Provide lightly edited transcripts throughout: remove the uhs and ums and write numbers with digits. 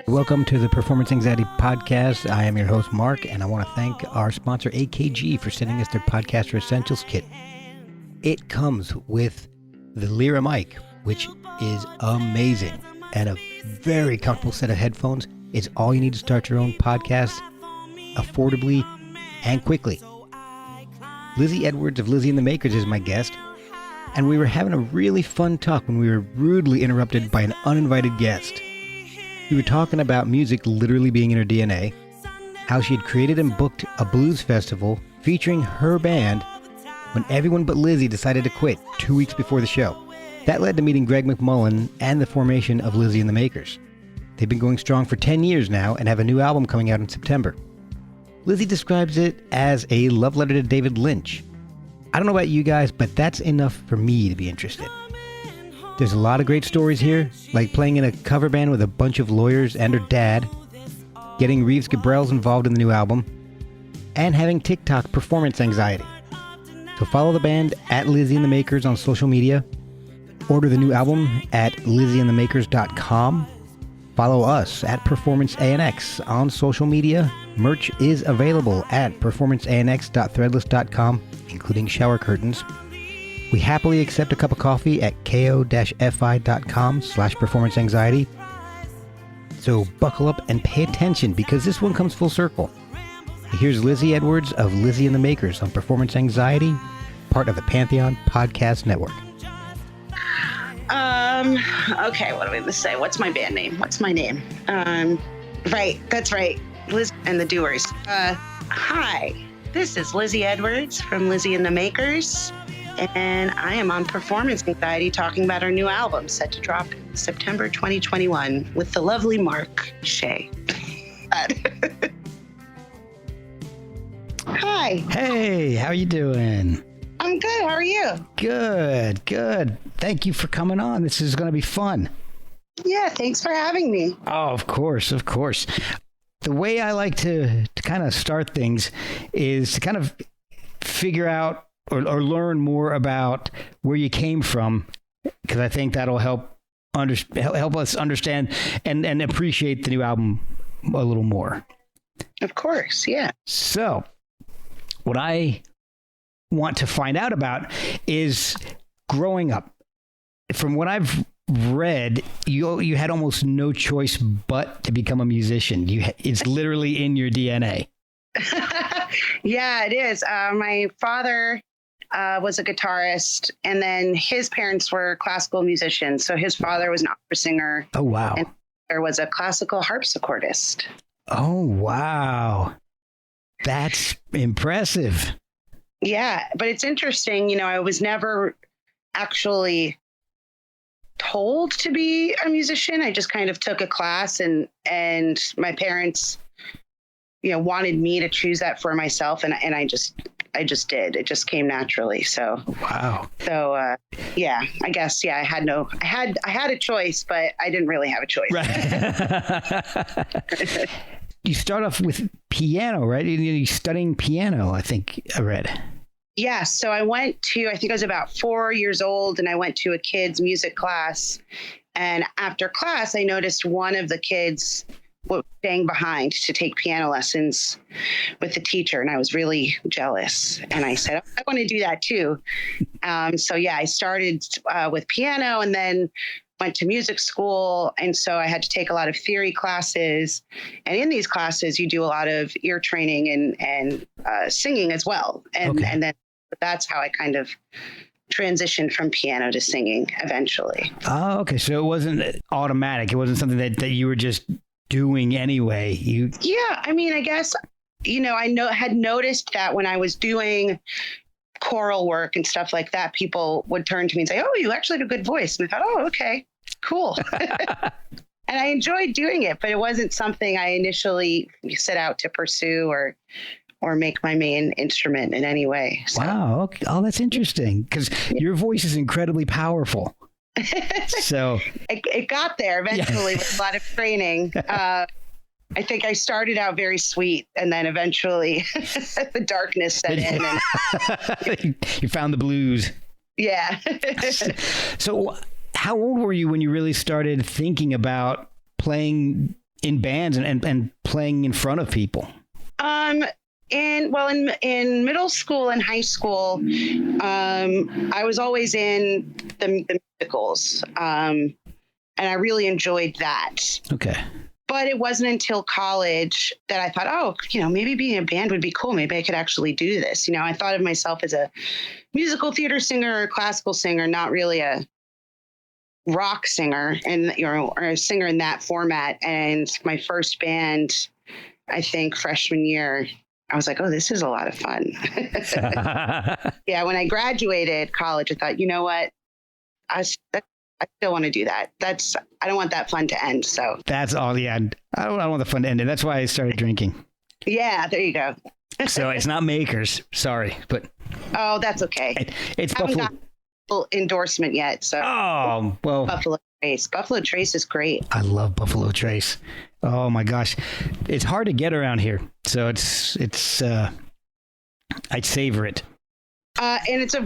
Welcome to the Performance Anxiety Podcast. I am your host, Mark, and I want to thank our sponsor, AKG, for sending us their Podcaster Essentials Kit. It comes with the Lyra mic, which is amazing, and a very comfortable set of headphones. It's all you need to start your own podcast affordably and quickly. Lizzie Edwards of Lizzie and the Makers is my guest, and we were having a really fun talk when we were rudely interrupted by an uninvited guest. We were talking about music literally being in her DNA, how she had created and booked a blues festival featuring her band when everyone but Lizzie decided to quit 2 weeks before the show. That led to meeting Greg McMullen and the formation of Lizzie and the Makers. They've been going strong for 10 years now and have a new album coming out in September. Lizzie describes it as a love letter to David Lynch. I don't know about you guys, but that's enough for me to be interested. There's a lot of great stories here, like playing in a cover band with a bunch of lawyers and her dad, getting Reeves Gabrels involved in the new album, and having TikTok performance anxiety. So follow the band at Lizzie and the Makers on social media, order the new album at lizzieandthemakers.com, follow us at Performance ANX on social media. Merch is available at performanceanx.threadless.com, including shower curtains. We happily accept a cup of coffee at ko-fi.com/performanceanxiety. So buckle up and pay attention because this one comes full circle. Here's Lizzie Edwards of Lizzie and the Makers on Performance Anxiety, part of the Pantheon Podcast Network. Okay, what am I going to say? What's my band name? What's my name? Right, that's right. Liz and the Doers. Hi, this is Lizzie Edwards from Lizzie and the Makers, and I am on Performance Anxiety talking about our new album set to drop September 2021 with the lovely Mark Shea. Hi. Hey, how you doing? I'm good. How are you? Good. Thank you for coming on. This is going to be fun. Yeah, thanks for having me. Oh, of course. The way I like to kind of start things is to kind of figure out or learn more about where you came from, because I think that'll help us understand and appreciate the new album a little more. Of course, yeah. So, what I want to find out about is growing up. From what I've read, you had almost no choice but to become a musician. It's literally in your DNA. Yeah, it is. My father was a guitarist, and then his parents were classical musicians. So his father was an opera singer. Oh, wow. And there was a classical harpsichordist. Oh, wow. That's impressive. Yeah, but it's interesting. I was never actually told to be a musician. I just kind of took a class, and my parents, wanted me to choose that for myself. And I just did. It just came naturally. So, wow. So, yeah, I guess, yeah, I had a choice, but I didn't really have a choice. Right. You start off with piano, right? You're studying piano, I think I read. Yeah. So I think I was about 4 years old, and I went to a kid's music class. And after class, I noticed one of the kids was staying behind to take piano lessons with the teacher. And I was really jealous. And I said, I want to do that too. So yeah, I started with piano and then went to music school. And so I had to take a lot of theory classes. And in these classes, you do a lot of ear training and singing as well. And then that's how I kind of transitioned from piano to singing eventually. Oh, okay. So it wasn't automatic. It wasn't something that you were just doing anyway. Yeah. I mean, I guess, I had noticed that when I was doing choral work and stuff like that, people would turn to me and say, "Oh, you actually have a good voice." And I thought, "Oh, okay, cool." And I enjoyed doing it, but it wasn't something I initially set out to pursue or make my main instrument in any way. So. Wow. Okay. Oh, that's interesting, because your voice is incredibly powerful. So it got there eventually with a lot of training. I think I started out very sweet, and then eventually the darkness set in. And you found the blues. Yeah. So how old were you when you really started thinking about playing in bands and playing in front of people? In middle school and high school, I was always in the musicals, and I really enjoyed that. Okay. But it wasn't until college that I thought, oh, maybe being in a band would be cool. Maybe I could actually do this. I thought of myself as a musical theater singer or a classical singer, not really a rock singer or a singer in that format. And my first band, I think freshman year, I was like, oh, this is a lot of fun. Yeah. When I graduated college, I thought, you know what? I still want to do that. I don't want that fun to end. So that's all. Yeah. I don't want the fun to end. And that's why I started drinking. Yeah. There you go. So it's not Makers. Sorry, but. Oh, that's okay. It's Buffalo. Got endorsement yet. So. Oh, well. Buffalo Trace. Buffalo Trace is great. I love Buffalo Trace. Oh my gosh. It's hard to get around here. So I'd savor it. And it's a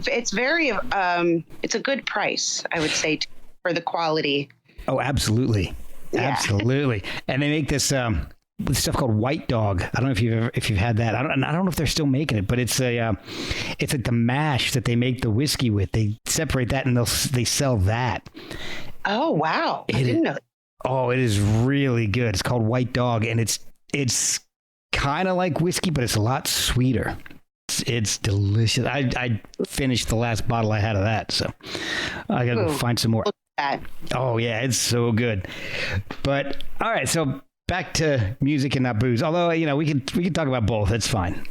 good price, I would say, for the quality. Oh, absolutely. Yeah. Absolutely. And they make this stuff called White Dog. I don't know if you've had that. I don't know if they're still making it, but it's like the mash that they make the whiskey with. They separate that and they sell that. Oh, wow. I didn't know that. Oh, it is really good. It's called White Dog, and it's kind of like whiskey, but it's a lot sweeter. It's delicious. I finished the last bottle I had of that, so I gotta go find some more. Oh yeah, it's so good. But all right, so back to music and not booze. Although we can talk about both. It's fine.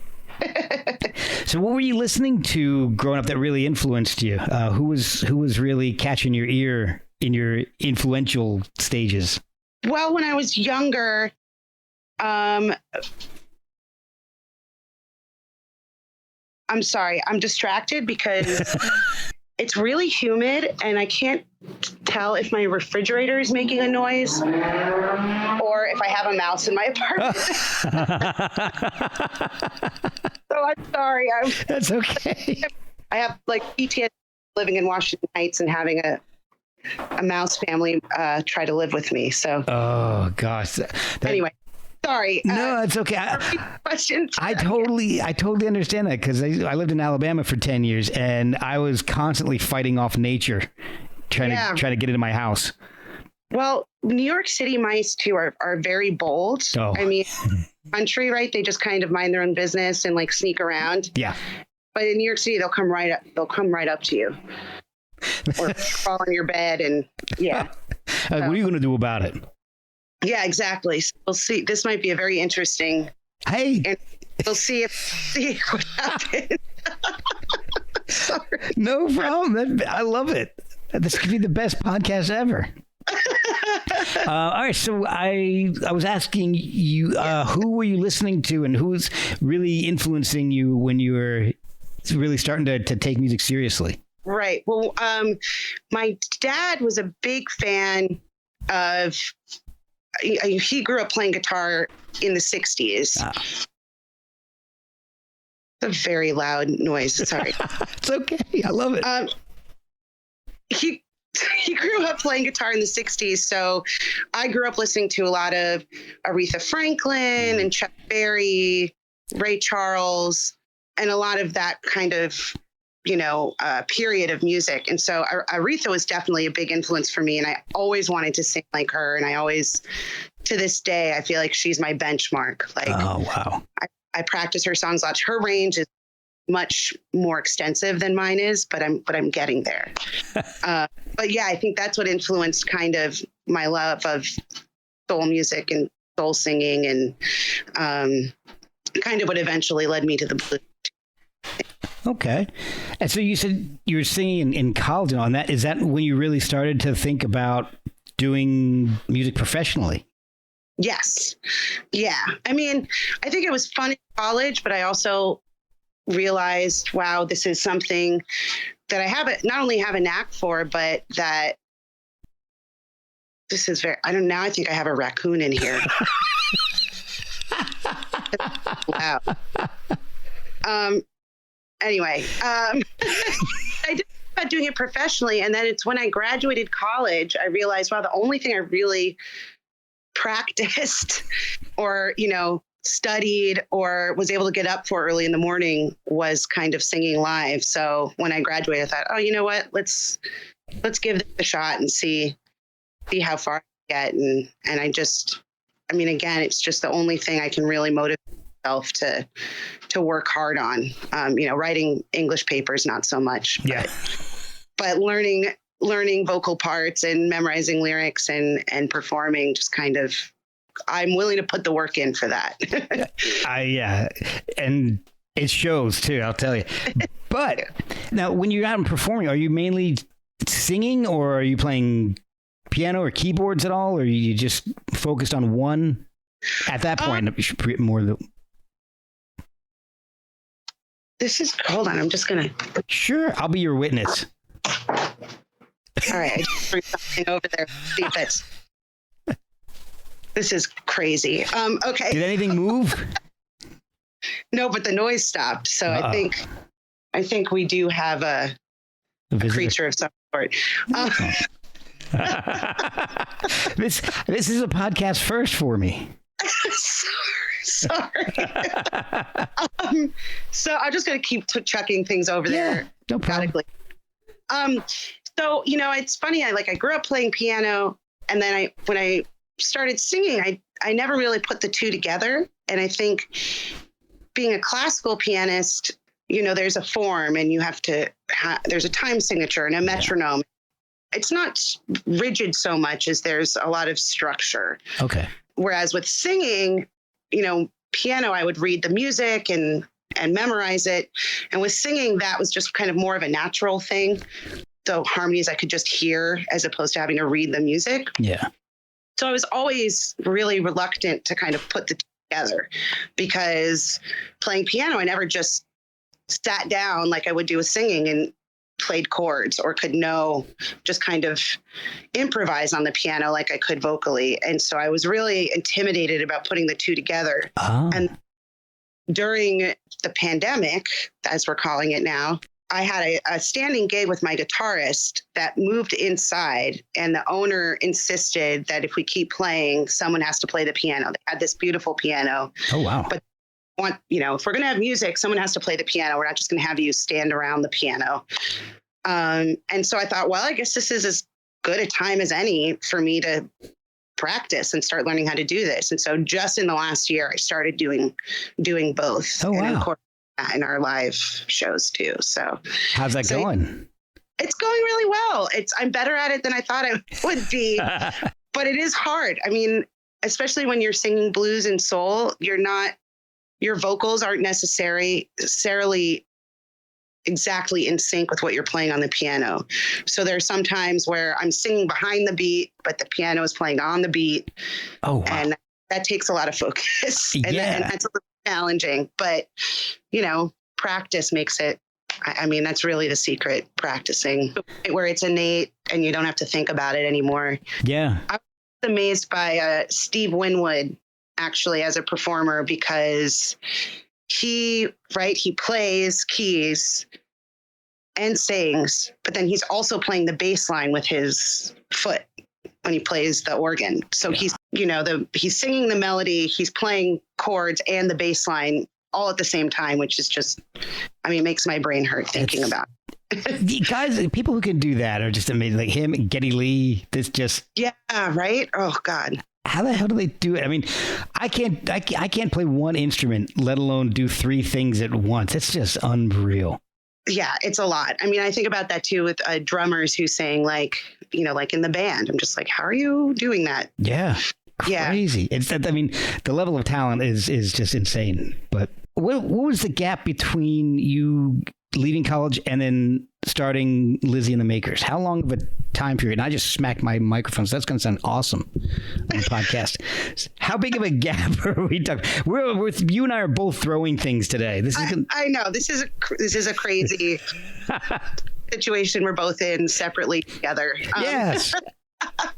So what were you listening to growing up that really influenced you? Who was really catching your ear in your influential stages? Well, when I was younger, I'm sorry, I'm distracted because it's really humid and I can't tell if my refrigerator is making a noise or if I have a mouse in my apartment. So I'm sorry. That's okay. I have PTSD living in Washington Heights and having a mouse family try to live with me. So. Oh gosh. Anyway. Sorry. No, it's okay. I totally understand that because I lived in Alabama for 10 years and I was constantly fighting off nature, trying to get into my house. Well, New York City mice too are very bold. Oh. I mean, country, right? They just kind of mind their own business and sneak around. Yeah. But in New York City, they'll come right up to you, or crawl on your bed, and yeah. What are you going to do about it? Yeah, exactly. So we'll see. This might be a very interesting. Hey, and we'll see what happens. Sorry. No problem. I love it. This could be the best podcast ever. All right. So I was asking you, who were you listening to, and who's really influencing you when you were really starting to take music seriously? Right. Well, my dad was a big fan of. He grew up playing guitar in the 60s. Ah. It's a very loud noise. Sorry. It's okay. I love it. He grew up playing guitar in the 60s. So I grew up listening to a lot of Aretha Franklin and Chuck Berry, Ray Charles, and a lot of that kind of period of music. And so Aretha was definitely a big influence for me. And I always wanted to sing like her. And I always, to this day, I feel like she's my benchmark. Oh, wow. I practice her songs a lot. Her range is much more extensive than mine is, but I'm getting there. But yeah, I think that's what influenced kind of my love of soul music and soul singing, and kind of what eventually led me to the blues. Okay. And so you said you were singing in college and on that. Is that when you really started to think about doing music professionally? Yes. Yeah. I mean, I think it was fun in college, but I also realized, wow, this is something that I not only have a knack for, but that this is now I think I have a raccoon in here. Wow. Anyway, I did about doing it professionally. And then it's when I graduated college, I realized, wow, the only thing I really practiced or, studied or was able to get up for early in the morning was kind of singing live. So when I graduated, I thought, oh, you know what? Let's give this a shot and see how far I get. And again, it's just the only thing I can really motivate myself to work hard on. Writing English papers, not so much. Yeah. But learning vocal parts and memorizing lyrics and performing, just kind of, I'm willing to put the work in for that. And it shows too, I'll tell you. But now when you're out and performing, are you mainly singing or are you playing piano or keyboards at all? Or are you just focused on one at that point? You should put more hold on. I'm just going to. Sure. I'll be your witness. All right. I just threw something over there. See if that's. This is crazy. Okay. Did anything move? No, but the noise stopped. So I think we do have a creature of some sort. This is a podcast first for me. Sorry. So I'm just going to keep chucking things over there. No problem. So, it's funny. I grew up playing piano, and then when I started singing, I never really put the two together. And I think being a classical pianist, there's a form and you have to, there's a time signature and a metronome. It's not rigid so much as there's a lot of structure. Okay. Whereas with singing, piano, I would read the music and memorize it. And with singing, that was just kind of more of a natural thing. So harmonies I could just hear as opposed to having to read the music. Yeah. So I was always really reluctant to kind of put the two together, because playing piano, I never just sat down like I would do with singing and played chords, or could just kind of improvise on the piano like I could vocally. And so I was really intimidated about putting the two together. Oh. And during the pandemic, as we're calling it now, I had a standing gig with my guitarist that moved inside, and the owner insisted that if we keep playing, someone has to play the piano. They had this beautiful piano. Oh, wow. But if we're going to have music, someone has to play the piano. We're not just going to have you stand around the piano. And so I thought, well, I guess this is as good a time as any for me to practice and start learning how to do this. And so just in the last year, I started doing both. Oh, wow. And of course, in our live shows too. So how's that going? It's going really well. I'm better at it than I thought I would be, but it is hard. I mean, especially when you're singing blues and soul, your vocals aren't necessarily exactly in sync with what you're playing on the piano. So there's some times where I'm singing behind the beat, but the piano is playing on the beat. Oh, wow. And that takes a lot of focus. Yeah. And that's a little challenging, but practice makes it. I mean, that's really the secret, practicing where it's innate and you don't have to think about it anymore. Yeah. I was amazed by Steve Winwood actually as a performer, because he plays keys and sings, but then he's also playing the bass line with his foot when he plays the organ. So he's singing the melody, he's playing chords and the bass line all at the same time, which is just, it makes my brain hurt thinking about it. Guys, people who can do that are just amazing. Like him and Geddy Lee, yeah, right? Oh God. How the hell do they do it? I mean, I can't play one instrument, let alone do three things at once. It's just unreal. Yeah, it's a lot. I mean, I think about that too with drummers who sing like in the band. I'm just like, how are you doing that? Yeah. Crazy. Yeah. The level of talent is just insane. But what was the gap between you leaving college and then starting Lizzie and the Makers? How long of a time period? And I just smacked my microphone, so that's going to sound awesome on the podcast. How big of a gap are we talking? You and I are both throwing things today. I know this is a crazy situation we're both in separately together. Yes.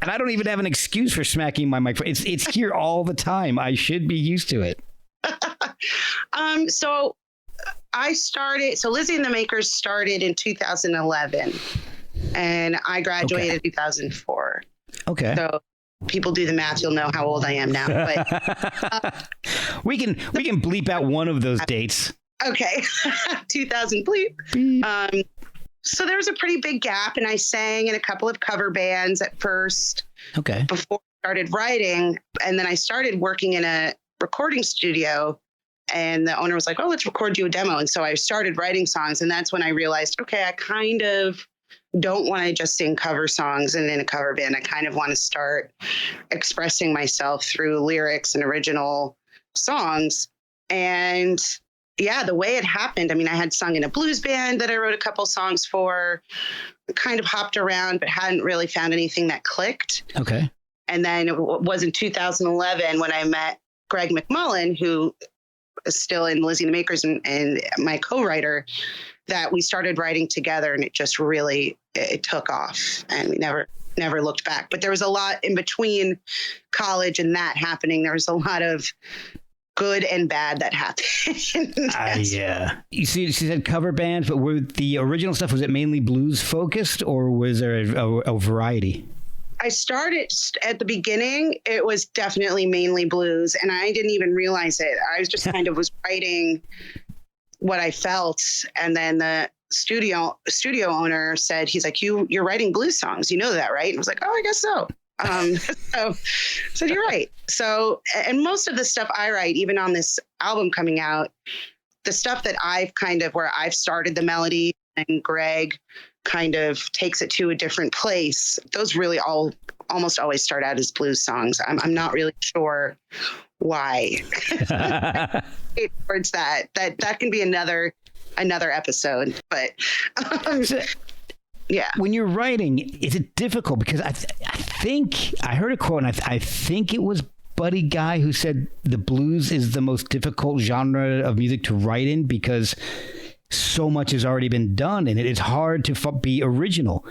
And I don't even have an excuse for smacking my microphone. It's here all the time. I should be used to it. So Lizzie and the Makers started in 2011 and I graduated in 2004. Okay. So people do the math, you'll know how old I am now. But we can bleep out one of those dates. Okay. 2000 bleep. So there was a pretty big gap, and I sang in a couple of cover bands at first. Okay. Before I started writing, and then I started working in a recording studio, and the owner was like, "Oh, let's record you a demo." And so I started writing songs, and that's when I realized, okay, I kind of don't want to just sing cover songs and in a cover band. I kind of want to start expressing myself through lyrics and original songs. And yeah, the way it happened, I mean, I had sung in a blues band that I wrote a couple songs for, kind of hopped around, but hadn't really found anything that clicked. Okay. And then it was in 2011 when I met Greg McMullen, who is still in Lizzie and the Makers and my co-writer, that we started writing together, and it just really, it took off, and we never looked back. But there was a lot in between college and that happening. There was a lot of good and bad that happened. Yeah. You see, she said cover bands, but were the original stuff, was it mainly blues focused, or was there a variety? I started at the beginning, it was definitely mainly blues, and I didn't even realize it. I was just kind of was writing what I felt. And then the studio owner said, he's like, you're writing blues songs. You know that, right? And I was like, oh, I guess so. So you're right. So, and most of the stuff I write, even on this album coming out, the stuff that where I've started the melody and Greg kind of takes it to a different place, those really almost always start out as blues songs. I'm not really sure why. Towards that can be another episode, but yeah. When you're writing, is it difficult? Because I think I heard a quote, and I think it was Buddy Guy who said the blues is the most difficult genre of music to write in because so much has already been done, and it's hard to be original.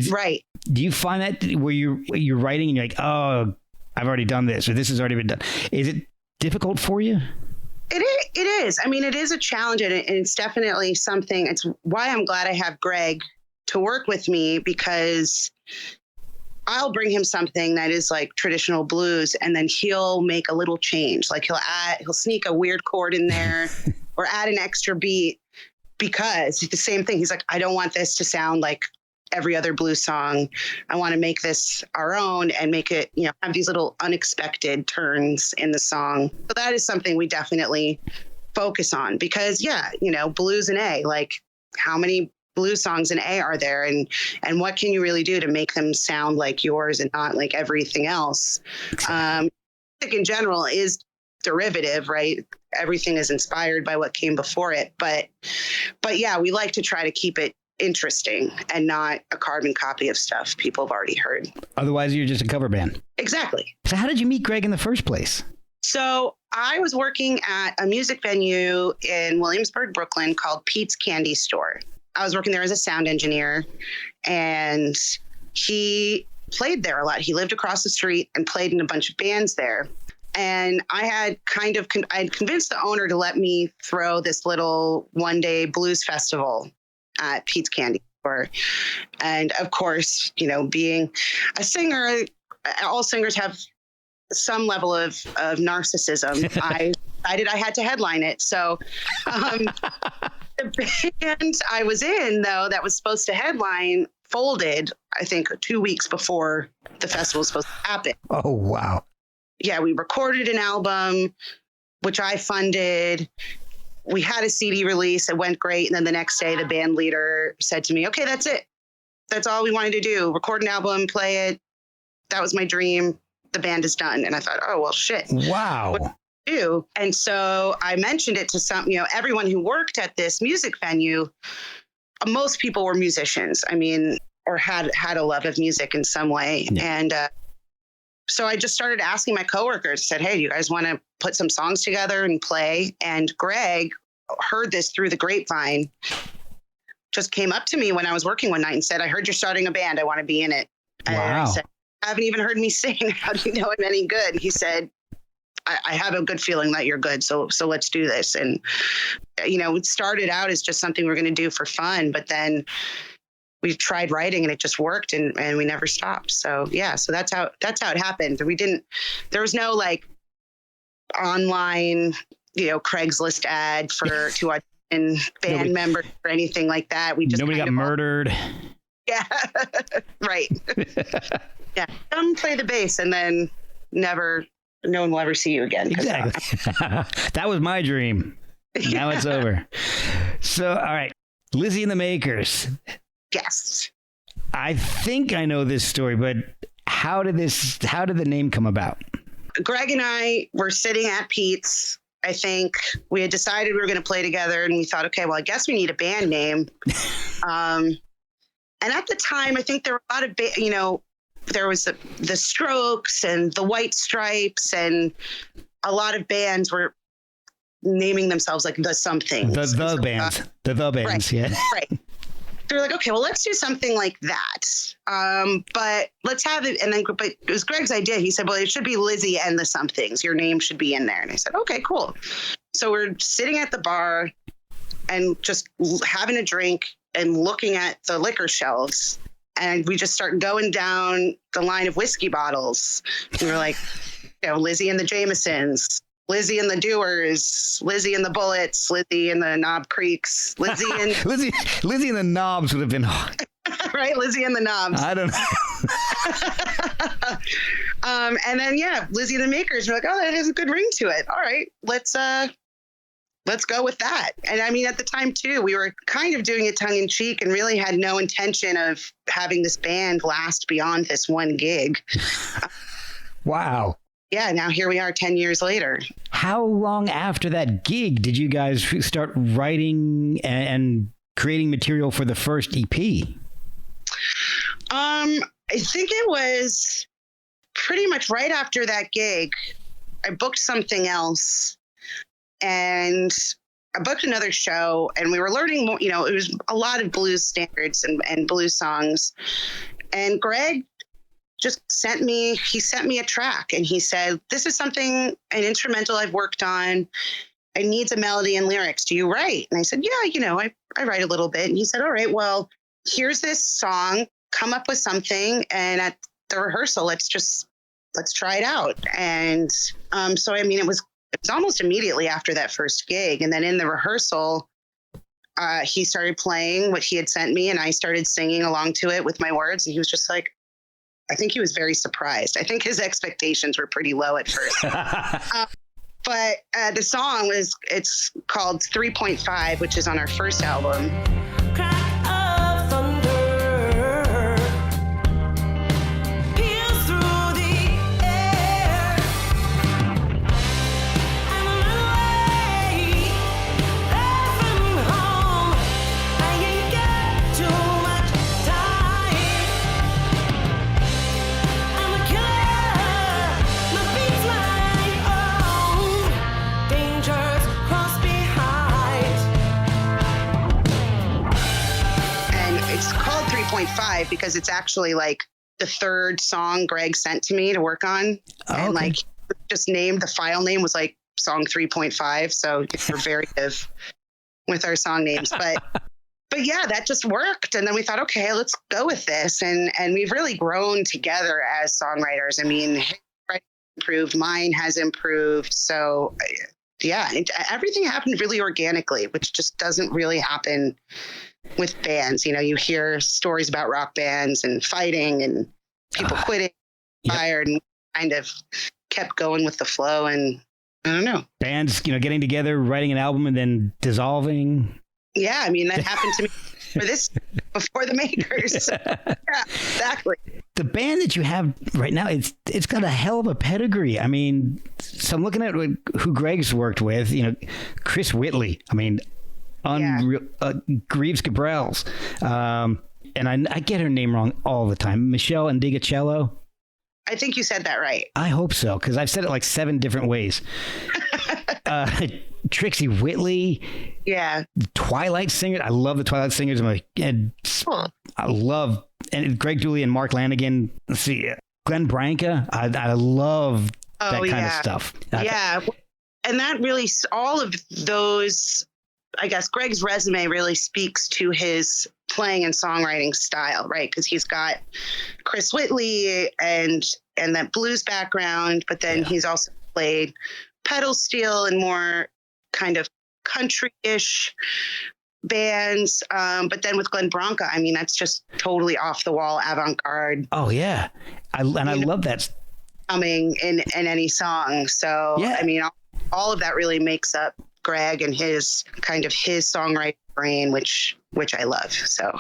Right. Do you find that where you're writing and you're like, oh, I've already done this, or this has already been done? Is it difficult for you? It is. I mean, it is a challenge, and it's definitely something. It's why I'm glad I have Greg to work with me, because I'll bring him something that is like traditional blues, and then he'll make a little change. Like he'll sneak a weird chord in there or add an extra beat, because the same thing. He's like, I don't want this to sound like every other blues song. I want to make this our own and make it, have these little unexpected turns in the song. So that is something we definitely focus on, because blues in A, like how many blues songs in A are there, and what can you really do to make them sound like yours and not like everything else? Music in general is derivative, right? Everything is inspired by what came before it, but yeah, we like to try to keep it interesting and not a carbon copy of stuff people have already heard. Otherwise, you're just a cover band. Exactly. So how did you meet Greg in the first place? So I was working at a music venue in Williamsburg, Brooklyn called Pete's Candy Store. I was working there as a sound engineer, and he played there a lot. He lived across the street and played in a bunch of bands there. And I had I'd convinced the owner to let me throw this little one-day blues festival at Pete's Candy Store. And of course, being a singer, all singers have some level of narcissism. I decided I had to headline it. So the band I was in, though, that was supposed to headline folded, I think, 2 weeks before the festival was supposed to happen. Oh, wow. Yeah, we recorded an album, which I funded. We had a CD release. It went great. And then the next day, the band leader said to me, okay, that's it. That's all we wanted to do. Record an album, play it. That was my dream. The band is done. And I thought, oh, well, shit. Wow. What do I do? And so I mentioned it to everyone who worked at this music venue. Most people were musicians. I mean, or had a love of music in some way. Yeah. And so I just started asking my coworkers, said, hey, do you guys want to put some songs together and play? And Greg heard this through the grapevine, just came up to me when I was working one night and said, I heard you're starting a band. I want to be in it. And wow. I said, I haven't even heard me sing. How do you know I'm any good? He said, I have a good feeling that you're good. So let's do this. And, it started out as just something we're going to do for fun. But then we tried writing and it just worked, and we never stopped. So yeah, so that's how it happened. There was no like online, Craigslist ad to audition band members or anything like that. Nobody got murdered. Yeah. Right. Yeah. Come play the bass and then no one will ever see you again. Exactly. That was my dream. Now it's over. So, all right. Lizzie and the Makers. Yes. I think I know this story, but how did the name come about? Greg and I were sitting at Pete's. I think we had decided we were going to play together, and we thought, okay, well, I guess we need a band name. And at the time, I think there were a lot of, there was the Strokes and the White Stripes, and a lot of bands were naming themselves like the something. The bands. Right, yeah. Right. They're like, okay, well, let's do something like that. But let's have it. But it was Greg's idea. He said, well, it should be Lizzie and the Somethings. Your name should be in there. And I said, okay, cool. So we're sitting at the bar and just having a drink and looking at the liquor shelves. And we just start going down the line of whiskey bottles. And we're like, Lizzie and the Jamesons, Lizzie and the Doers, Lizzie and the Bullets, Lizzie and the Knob Creeks, Lizzie and Lizzie and the Knobs would have been right. Lizzie and the Knobs. I don't know. And then Lizzie and the Makers. We're like, oh, that has a good ring to it. All right, let's go with that. And I mean, at the time too, we were kind of doing it tongue in cheek and really had no intention of having this band last beyond this one gig. Wow. Yeah, now here we are 10 years later. How long after that gig did you guys start writing and creating material for the first EP? I think it was pretty much right after that gig. I booked something else and I booked another show, and we were learning more, it was a lot of blues standards and blues songs. And Greg just sent me a track, and he said, this is an instrumental I've worked on. It needs a melody and lyrics. Do you write? And I said, yeah, I write a little bit. And he said, all right, well, here's this song, come up with something. And at the rehearsal, let's try it out. And so, I mean, it was almost immediately after that first gig. And then in the rehearsal, he started playing what he had sent me, and I started singing along to it with my words. And he was just like, I think he was very surprised. I think his expectations were pretty low at first. But the song it's called 3.5, which is on our first album. Because it's actually like the third song Greg sent to me to work on. Oh, and okay. like just named, the file name was like song 3.5. So we're very good with our song names, but yeah, that just worked. And then we thought, okay, let's go with this. And we've really grown together as songwriters. I mean, his writing improved, mine has improved. So yeah, everything happened really organically, which just doesn't really happen with bands. You hear stories about rock bands and fighting and people quitting, fired, and kind of kept going with the flow. And I don't know. Bands, getting together, writing an album, and then dissolving. Yeah, I mean, that happened to me before the Makers. Yeah, exactly. The band that you have right now, it's got a hell of a pedigree. I mean, so I'm looking at who Greg's worked with. Chris Whitley. I mean, unreal. Reeves, Gabrels. And I get her name wrong all the time. Michelle Indigacello. I think you said that right. I hope so, because I've said it like 7 different ways. Trixie Whitley. Yeah. Twilight Singer. I love the Twilight Singers. I love Greg Dooley and Mark Lanigan. Let's see. Glenn Branca. I love that kind of stuff. Yeah. And that really, all of those I guess Greg's resume really speaks to his playing and songwriting style, right? Because he's got Chris Whitley and that blues background, but then he's also played pedal steel and more kind of country-ish bands. But then with Glenn Branca, I mean, that's just totally off the wall avant-garde. Oh yeah, I love that. Coming in any song. So I mean, all of that really makes up Greg and his songwriting brain, which I love. So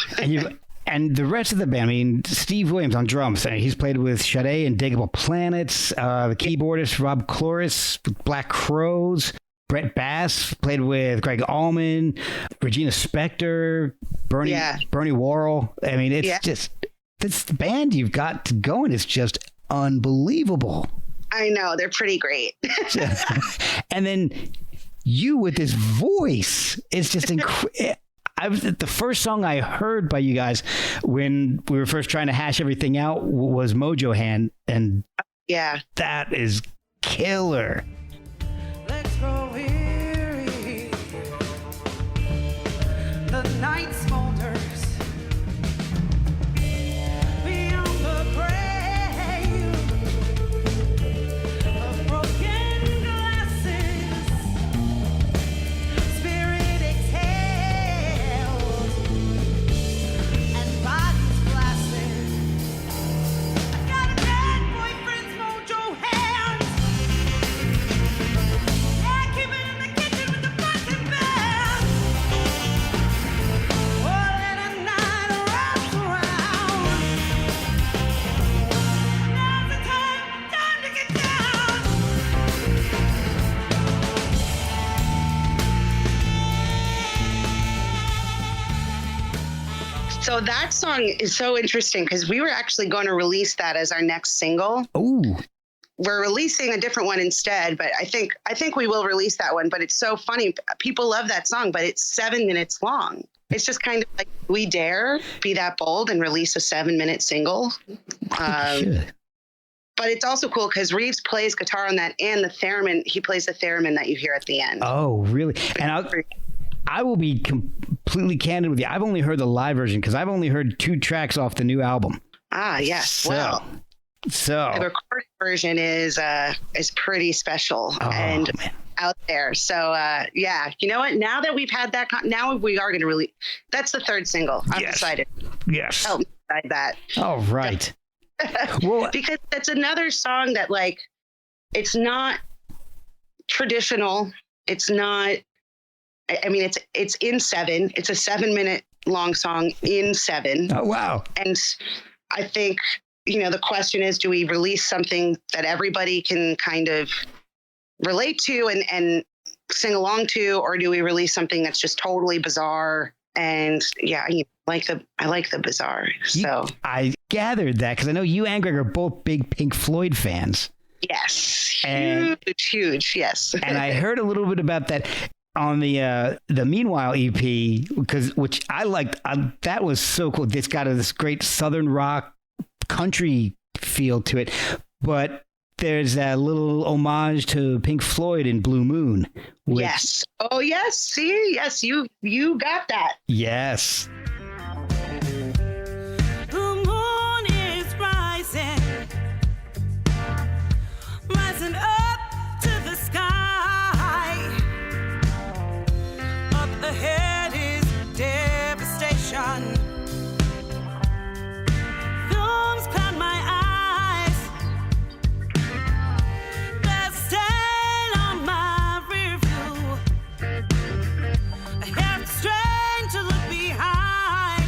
and the rest of the band, I mean, Steve Williams on drums, he's played with Sade and Digable Planets, the keyboardist Rob Cloris, Black Crows, Brett Bass played with Greg Allman, Regina Spektor, Bernie Worrell. I mean, it's just, this band you've got going is just unbelievable. I know, they're pretty great. And then you with this voice, it's just incredible. The first song I heard by you guys when we were first trying to hash everything out was Mojo Hand, and that is killer. Let's grow weary. The night smolders beyond the grave of broken glasses. Spirit exhales and bodies blasted. I got a bad boyfriend's mojo hands. Yeah, keep it in the kitchen with the busted band. Oh, let a night wraps around. Now's the time to get down. So that song is so interesting because we were actually going to release that as our next single. Ooh. We're releasing a different one instead, but I think we will release that one. But it's so funny. People love that song, but it's 7 minutes long. It's just kind of like, we dare be that bold and release a 7-minute single. Should. But it's also cool because Reeves plays guitar on that, and the theremin, he plays the theremin that you hear at the end. Oh, really? And I will be completely candid with you. I've only heard the live version because I've only heard 2 tracks off the new album. Ah, yes. So The recorded version is pretty special and out there. So you know what? Now that we've had that, now we are going to release. That's the 3rd single. I've decided. Yes. Help me decide that. All right. Well, because that's another song that, like, it's not traditional. It's not. I mean, it's in 7. It's a 7-minute long song in 7. Oh wow! And I think, the question is, do we release something that everybody can kind of relate to and sing along to, or do we release something that's just totally bizarre? And I like the bizarre. So I gathered that because I know you and Greg are both big Pink Floyd fans. Yes, huge. Yes. And I heard a little bit about that on the Meanwhile EP, which I liked. That was so cool. It's got this great Southern rock country feel to it, but there's that little homage to Pink Floyd in Blue Moon. Yes. Oh, yes. See, yes, you got that. Yes. The moon is rising up to the sky. Up ahead is devastation. Films cloud my eyes. There's a stain on my rear view. I have to strain to look behind.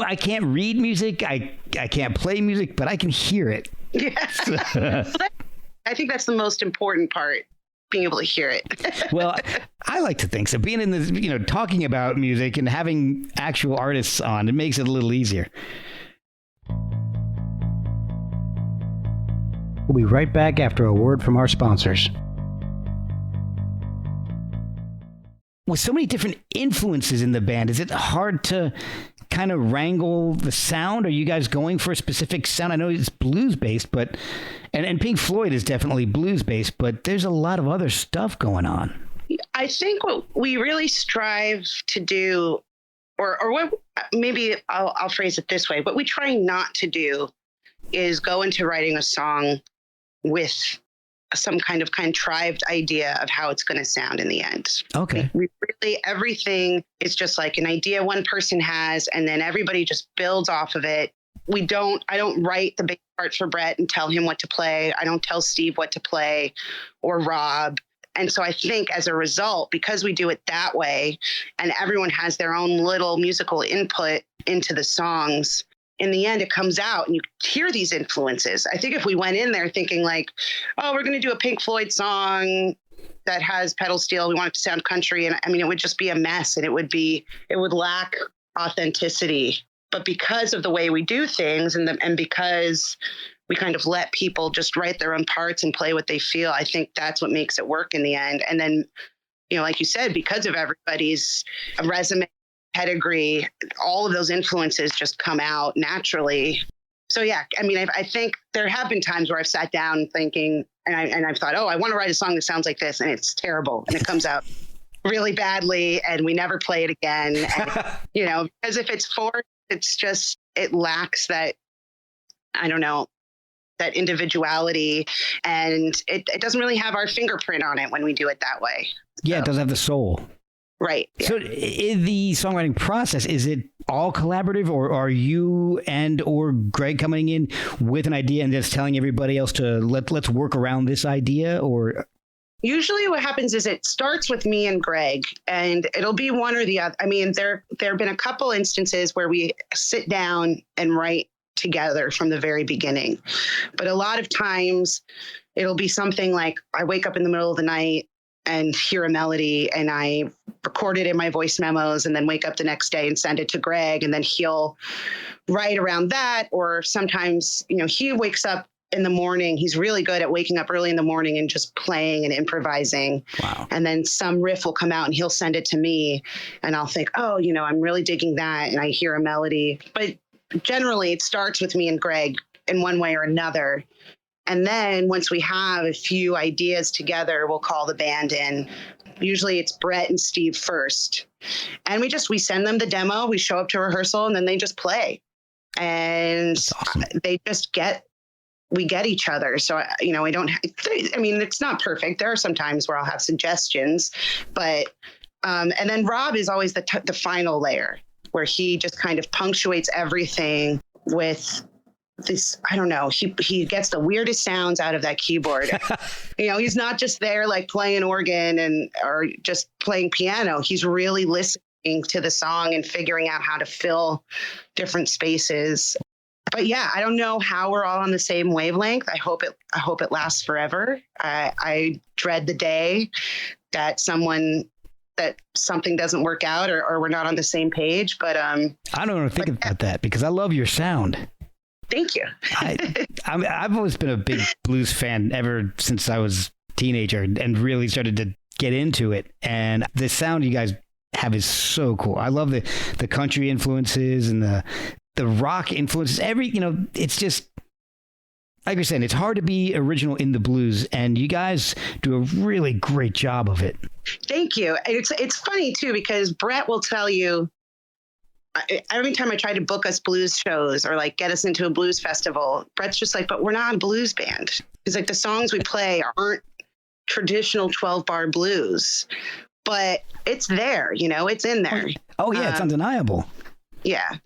I can't read music. I can't play music, but I can hear it. Yes. I think that's the most important part, being able to hear it. Well, I like to think so. Being in this, talking about music and having actual artists on, it makes it a little easier. We'll be right back after a word from our sponsors. With so many different influences in the band, is it hard to kind of wrangle the sound? Are you guys going for a specific sound? I know it's blues based, but and Pink Floyd is definitely blues based, but there's a lot of other stuff going on. I think what we really strive to do, or what, maybe I'll phrase it this way, what we try not to do is go into writing a song with some kind of contrived idea of how it's going to sound in the end. Okay. We really, everything is just like an idea one person has, and then everybody just builds off of it. I don't write the big part for Brett and tell him what to play. I don't tell Steve what to play, or Rob. And so I think as a result, because we do it that way and everyone has their own little musical input into the songs, in the end, it comes out and you hear these influences. I think if we went in there thinking like, oh, we're going to do a Pink Floyd song that has pedal steel, we want it to sound country. And I mean, it would just be a mess, and it would lack authenticity. But because of the way we do things and because we kind of let people just write their own parts and play what they feel, I think that's what makes it work in the end. And then, like you said, because of everybody's resume, pedigree, all of those influences just come out naturally. So yeah, I mean, I think there have been times where I've sat down thinking, and I've thought, oh, I want to write a song that sounds like this, and it's terrible, and it comes out really badly, and we never play it again. And, because if it's forced, it's just, it lacks that, I don't know, that individuality, and it doesn't really have our fingerprint on it when we do it that way. Yeah, So, it doesn't have the soul. right. Yeah. So in the songwriting process, is it all collaborative, or are you or Greg coming in with an idea and just telling everybody else to let's work around this idea? Or Usually what happens is it starts with me and Greg, and it'll be one or the other. I mean, there have been a couple instances where we sit down and write together from the very beginning. But a lot of times it'll be something like I wake up in the middle of the night and hear a melody, and I record it in my voice memos, and then wake up the next day and send it to Greg, and then he'll write around that. Or sometimes, he wakes up in the morning. He's really good at waking up early in the morning and just playing and improvising. wow, And then some riff will come out and he'll send it to me, and I'll think, oh, I'm really digging that. And I hear a melody. But generally it starts with me and Greg in one way or another. And then once we have a few ideas together, we'll call the band in. Usually it's Brett and Steve first. And we send them the demo, we show up to rehearsal, and then they just play. And awesome. we get each other. So, it's not perfect. There are some times where I'll have suggestions, but, and then Rob is always the final layer, where he just kind of punctuates everything with this, I don't know, he gets the weirdest sounds out of that keyboard. He's not just there like playing organ or just playing piano. He's really listening to the song and figuring out how to fill different spaces. But yeah, I don't know how we're all on the same wavelength. I hope it lasts forever. I dread the day that something doesn't work out or we're not on the same page. But I don't want to think about that, because I love your sound. Thank you. I've always been a big blues fan ever since I was a teenager, and really started to get into it. And the sound you guys have is so cool. I love the country influences and the rock influences. It's just, like you're saying, it's hard to be original in the blues, and you guys do a really great job of it. Thank you. It's funny too, because Brett will tell you, every time I try to book us blues shows or like get us into a blues festival, Brett's just like, but we're not a blues band. He's like, the songs we play aren't traditional 12-bar blues, but it's there, it's in there. Oh yeah, it's undeniable. Yeah.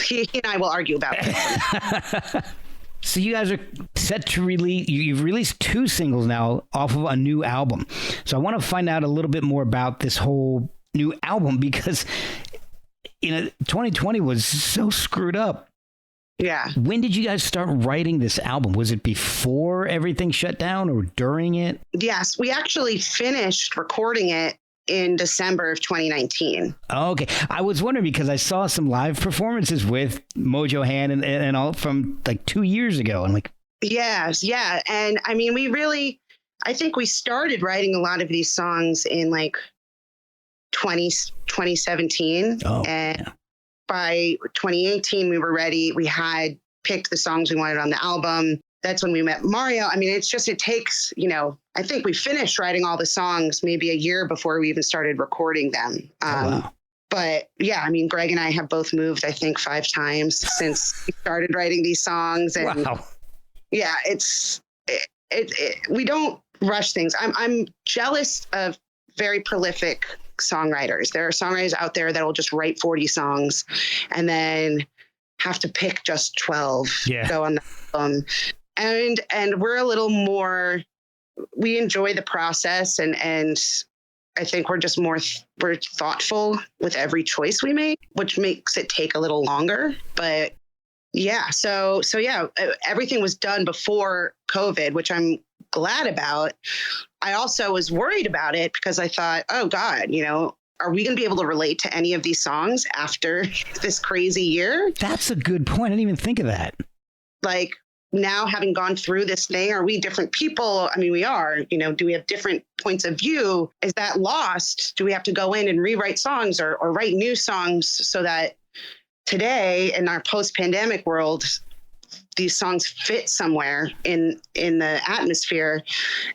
He and I will argue about it. So you guys are set to release, you've released 2 singles now off of a new album. So I want to find out a little bit more about this whole new album, because 2020 was so screwed up. Yeah. When did you guys start writing this album? Was it before everything shut down or during it? Yes, we actually finished recording it in December of 2019. Okay. I was wondering, because I saw some live performances with Mojo Hand and all from like 2 years ago. I'm like, yes. Yeah. And I mean, I think we started writing a lot of these songs in like 2017. oh, and yeah. by 2018, we were ready. We had picked the songs we wanted on the album. That's when we met Mario. I mean, it takes, I think we finished writing all the songs maybe a year before we even started recording them. Wow. But yeah, I mean, Greg and I have both moved, I think, 5 times since we started writing these songs. And Wow. yeah, we don't rush things. I'm jealous of very prolific songwriters. There are songwriters out there that will just write 40 songs and then have to pick just 12 to go on the album. And we're a little more, we enjoy the process, and I think we're just we're thoughtful with every choice we make, which makes it take a little longer. But yeah, so yeah, everything was done before COVID, which I'm glad about. I also was worried about it because I thought, oh God, are we going to be able to relate to any of these songs after this crazy year? That's a good point. I didn't even think of that. Like, now having gone through this thing, are we different people? I mean, we are, do we have different points of view? Is that lost? Do we have to go in and rewrite songs or write new songs so that today in our post-pandemic world, these songs fit somewhere in the atmosphere,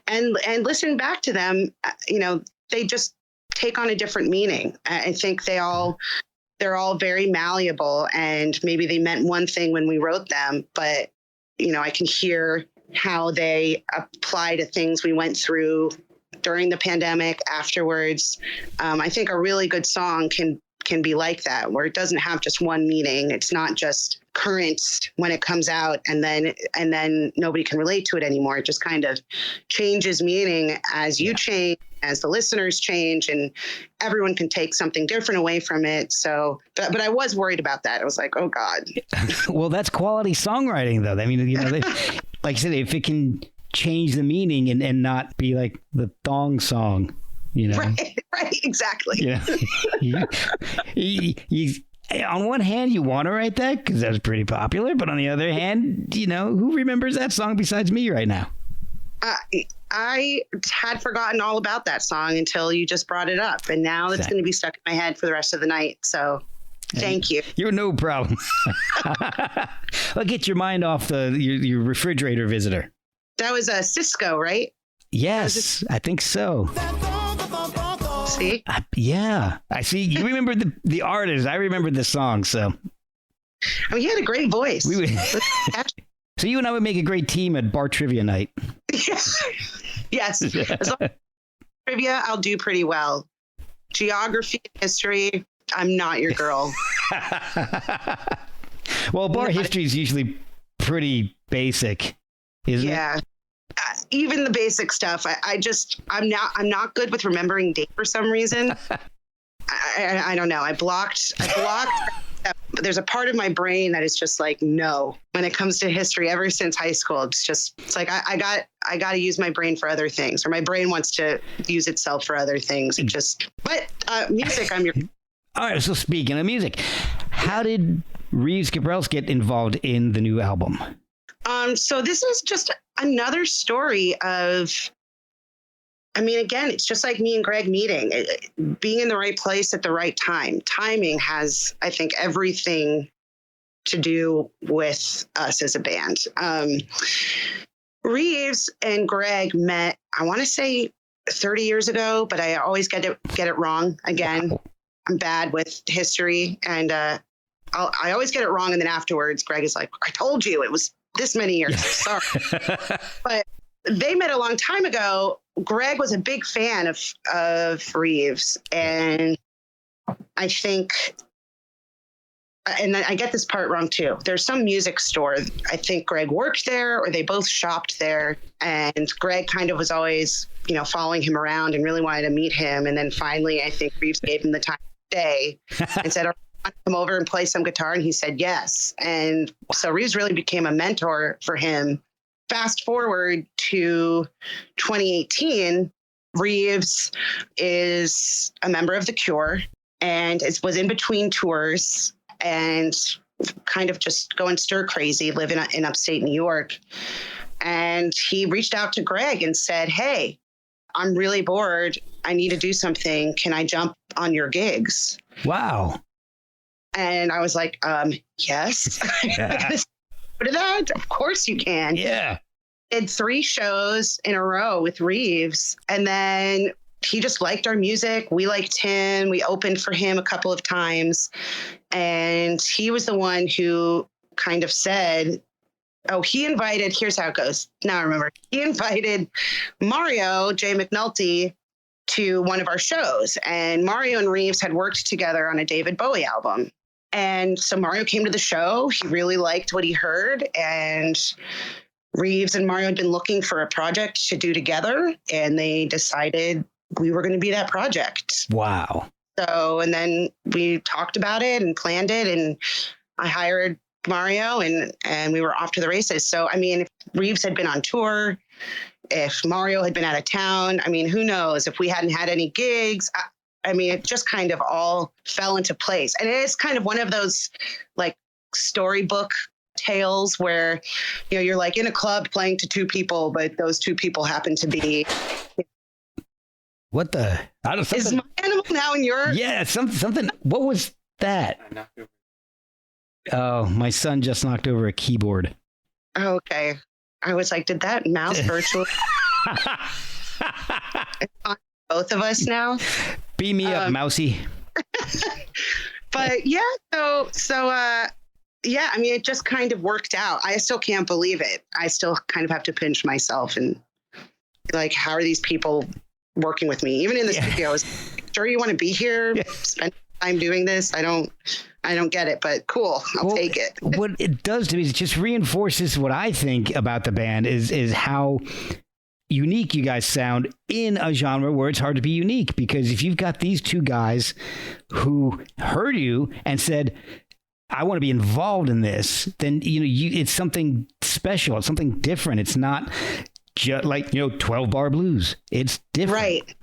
and listen back to them, they just take on a different meaning. I think they're all very malleable, and maybe they meant one thing when we wrote them, but I can hear how they apply to things we went through during the pandemic, afterwards. I think a really good song can be like that, where it doesn't have just one meaning. It's not just current when it comes out and then nobody can relate to it anymore. It just kind of changes meaning as you change, as the listeners change, and everyone can take something different away from it. So, but I was worried about that. I was like, oh God. Well, that's quality songwriting though. I mean, like I said, if it can change the meaning and not be like the thong song, Right, exactly. You, on one hand, you want to write that because that's pretty popular, but on the other hand, who remembers that song besides me right now? I had forgotten all about that song until you just brought it up, and now it's going to be stuck in my head for the rest of the night. So thank you. You're no problem. I'll get your mind off your refrigerator visitor. That was a Cisco, right? Yes, I think so. See? Yeah. I see. You remember the artist. I remember the song, so. I mean, he had a great voice. So you and I would make a great team at bar trivia night. Yes. As long as trivia, I'll do pretty well. Geography, history, I'm not your girl. Well, bar history is usually pretty basic, isn't it? Yeah. Even the basic stuff. I'm not good with remembering date for some reason. I don't know. I blocked. There's a part of my brain that is just like, no, when it comes to history, ever since high school, it's like, I got to use my brain for other things, or my brain wants to use itself for other things. But music, All right. So speaking of music, how did Reeves Gabrels get involved in the new album? So this is just another story of, again, it's just like me and Greg meeting, being in the right place at the right time. Timing has, I think, everything to do with us as a band. Reeves and Greg met, I want to say 30 years ago, but I always get it wrong again. Wow. I'm bad with history, and I always get it wrong. And then afterwards, Greg is like, I told you it was this many years. Sorry. But they met a long time ago. Greg was a big fan of Reeves, and I think, and I get this part wrong too. There's some music store. I think Greg worked there, or they both shopped there, and Greg kind of was always, following him around and really wanted to meet him. And then finally, I think Reeves gave him the time of day and said, come over and play some guitar, and he said yes. And so Reeves really became a mentor for him. Fast forward to 2018, Reeves is a member of The Cure and was in between tours and kind of just going stir crazy, living in upstate New York. And he reached out to Greg and said, hey, I'm really bored. I need to do something. Can I jump on your gigs? Wow. And I was like, yes. Go to that? Of course you can. Yeah. Did 3 shows in a row with Reeves. And then he just liked our music. We liked him. We opened for him a couple of times. And he was the one who kind of said, here's how it goes. Now I remember. He invited Mario J. McNulty to one of our shows. And Mario and Reeves had worked together on a David Bowie album. And so Mario came to the show. He really liked what he heard. And Reeves and Mario had been looking for a project to do together. And they decided we were going to be that project. Wow. So, and then we talked about it and planned it. And I hired Mario and we were off to the races. So, I mean, if Reeves had been on tour, if Mario had been out of town, I mean, who knows if we hadn't had any gigs. I mean, it just kind of all fell into place. And it is kind of one of those like storybook tales where, you're like in a club playing to 2 people, but those 2 people happen to be. What the? Is my animal now in your? Yeah, something. What was that? Oh, my son just knocked over a keyboard. Oh, okay. I was like, did that mouse virtually? It's on both of us now. Beam me up, mousy. But yeah, yeah, I mean, it just kind of worked out. I still can't believe it. I still kind of have to pinch myself and be like, how are these people working with me? Even in the studio, I was sure you want to be here, spend time doing this. I don't get it, but cool. I'll take it. What it does to me is it just reinforces what I think about the band is how unique you guys sound in a genre where it's hard to be unique. Because if you've got these 2 guys who heard you and said, I want to be involved in this, then, it's something special. It's something different. It's not just like, 12 bar blues. It's different. Right.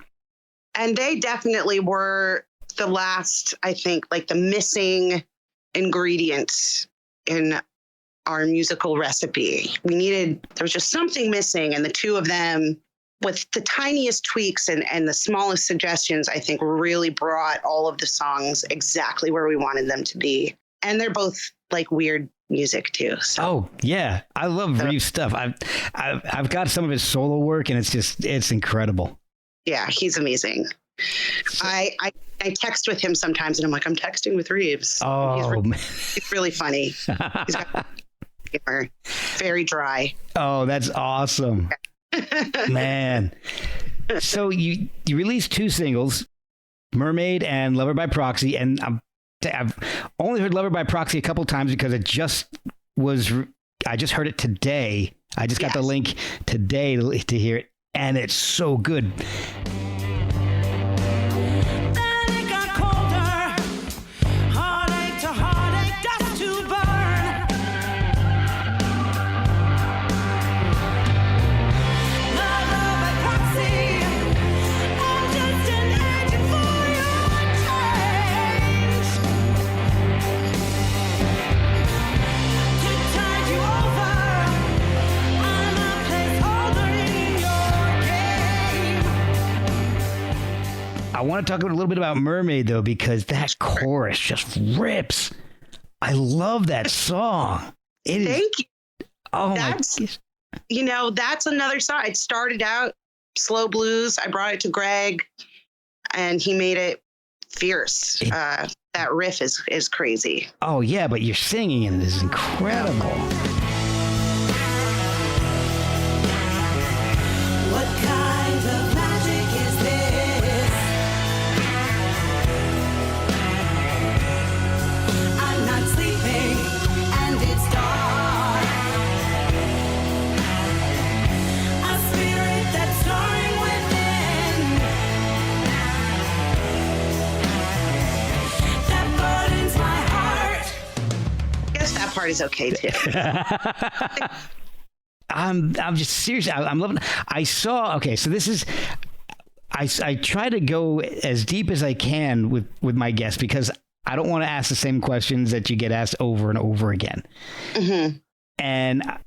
And they definitely were the last, I think, like the missing ingredient in our musical recipe. There was just something missing. And the 2 of them, with the tiniest tweaks and the smallest suggestions, I think really brought all of the songs exactly where we wanted them to be. And they're both like weird music too. So. Oh yeah. I love Reeves stuff. I've got some of his solo work and it's incredible. Yeah, he's amazing. I text with him sometimes and I'm like, I'm texting with Reeves. Oh, he's really funny. He's got humor. Very dry. Oh, that's awesome. Man. So you released 2 singles, Mermaid and Lover by Proxy, and I've only heard Lover by Proxy a couple times because I just heard it today. I just got the link today to hear it, and it's so good. I want to talk a little bit about Mermaid, though, because that chorus just rips. I love that song. Thank you. Oh, that's, my. That's another side. It started out slow blues. I brought it to Greg, and he made it fierce. That riff is crazy. Oh, yeah, but your singing in it is incredible. Part is okay too. I'm just serious. I'm loving. So this is. I try to go as deep as I can with my guests because I don't want to ask the same questions that you get asked over and over again. Mm-hmm. And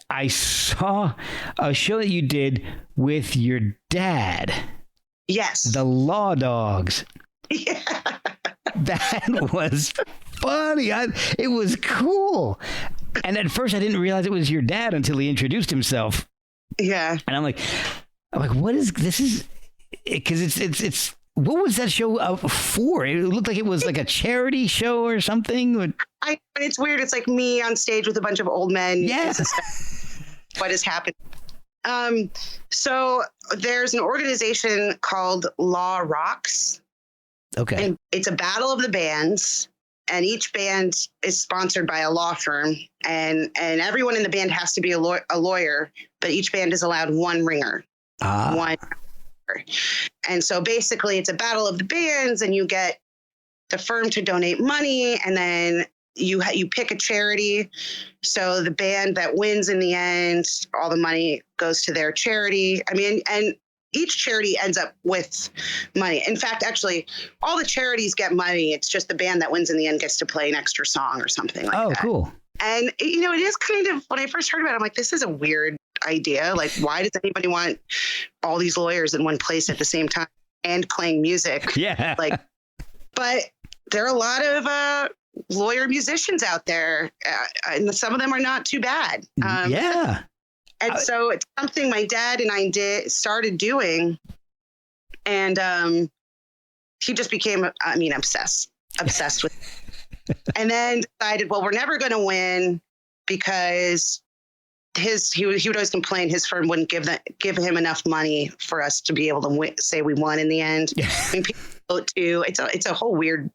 I saw a show that you did with your dad. Yes. The Law Dogs. Yeah. That was funny. It was cool. And at first I didn't realize it was your dad until he introduced himself. Yeah. And I'm like, what is this? Is because it's what was that show for? It looked like it was like a charity show or something. It's weird. It's like me on stage with a bunch of old men. Yeah. What has happened? So there's an organization called Law Rocks. Okay. And it's a battle of the bands. And each band is sponsored by a law firm, and everyone in the band has to be a lawyer, but each band is allowed one ringer. One. And so basically it's a battle of the bands, and you get the firm to donate money, and then you pick a charity. So the band that wins in the end, all the money goes to their charity. I mean, and each charity ends up with money. In fact, actually, all the charities get money. It's just the band that wins in the end gets to play an extra song or something like that. Oh, cool. And, it is kind of, when I first heard about it, I'm like, this is a weird idea. Like, why does anybody want all these lawyers in one place at the same time and playing music? Yeah. But there are a lot of lawyer musicians out there, and some of them are not too bad. Yeah. And so it's something my dad and I started doing. And he just became, obsessed with it. And then decided, well, we're never going to win because he would always complain his firm wouldn't give him enough money for us to be able to say we won in the end. Yeah. I mean, people vote too. It's a whole weird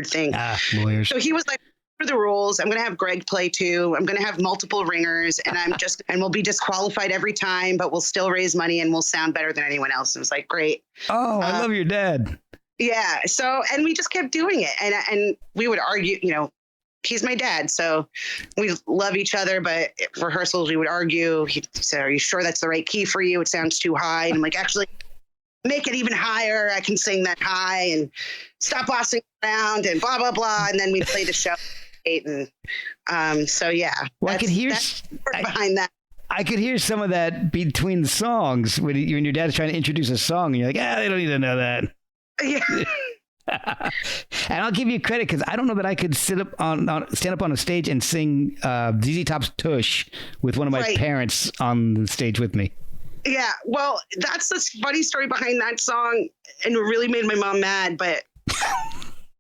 thing. Lawyers. So he was like, for the rules, I'm going to have Greg play too. I'm going to have multiple ringers, and we'll be disqualified every time, but we'll still raise money and we'll sound better than anyone else. And it was like, great. Oh, I love your dad. Yeah. So, and we just kept doing it, and we would argue, he's my dad, so we love each other, but at rehearsals we would argue. He'd say, are you sure that's the right key for you? It sounds too high. And I'm like, actually, make it even higher. I can sing that high, and stop bossing around and blah, blah, blah. And then we play the show. And so, yeah. Well, I could hear behind that. I could hear some of that between the songs when you and your dad's trying to introduce a song, and you're like, they don't need to know that. Yeah. And I'll give you credit because I don't know that I could stand up on a stage and sing ZZ Top's Tush with one of my parents on the stage with me. Yeah, well, that's the funny story behind that song, and it really made my mom mad. But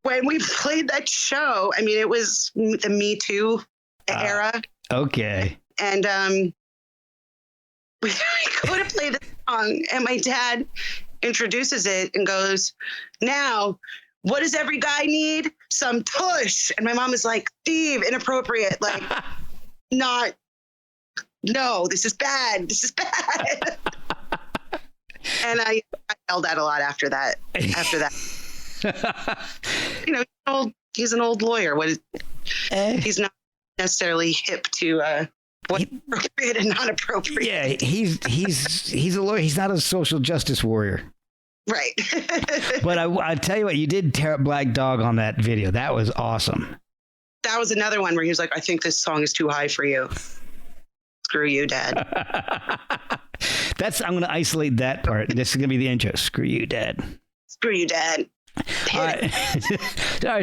when we played that show, I mean, it was the Me Too era. Okay. And we go to play the song, and my dad introduces it and goes, now, what does every guy need? Some tush. And my mom is like, Steve, inappropriate. Like, no, this is bad. This is bad. And I yelled at a lot after that. He's an old lawyer. He's not necessarily hip to what's appropriate and not appropriate. Yeah, he's a lawyer. He's not a social justice warrior. Right. But I tell you what, you did tear up Black Dog on that video. That was awesome. That was another one where he was like, I think this song is too high for you. Screw you, Dad. I'm going to isolate that part. This is going to be the intro. Screw you, Dad. Screw you, Dad. All right.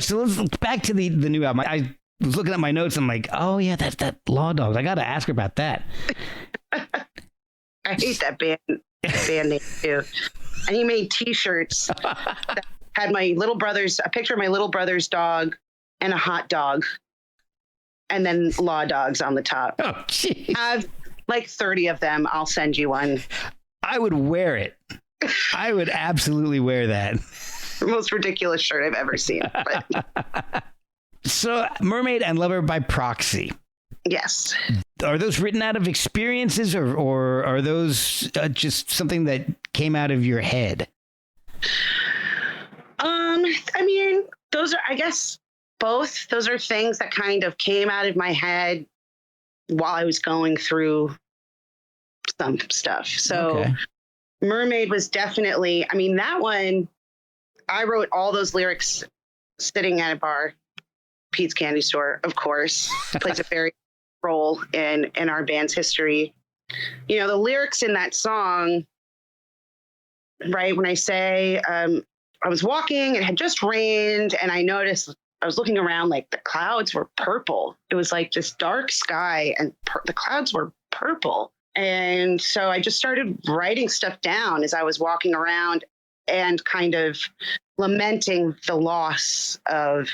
So let's back to the new album. I was looking at my notes. I'm like, oh yeah, that's that Law Dogs. I got to ask her about that. I hate that band name too. And he made T-shirts that had a picture of my little brother's dog and a hot dog, and then Law Dogs on the top. Oh, geez. I have like 30 of them. I'll send you one. I would wear it. I would absolutely wear that. The most ridiculous shirt I've ever seen. But. So, Mermaid and Lover by Proxy. Yes. Are those written out of experiences, or are those just something that came out of your head? I mean, those are, I guess, both. Those are things that kind of came out of my head while I was going through some stuff. So okay. Mermaid was definitely, I mean, that one, I wrote all those lyrics sitting at a bar, Pete's Candy Store, of course, plays a very role in our band's history. You know, the lyrics in that song, right, when I say, was walking, it had just rained, and I noticed I was looking around, like the clouds were purple. It was like this dark sky and the clouds were purple. And so I just started writing stuff down as I was walking around and kind of lamenting the loss of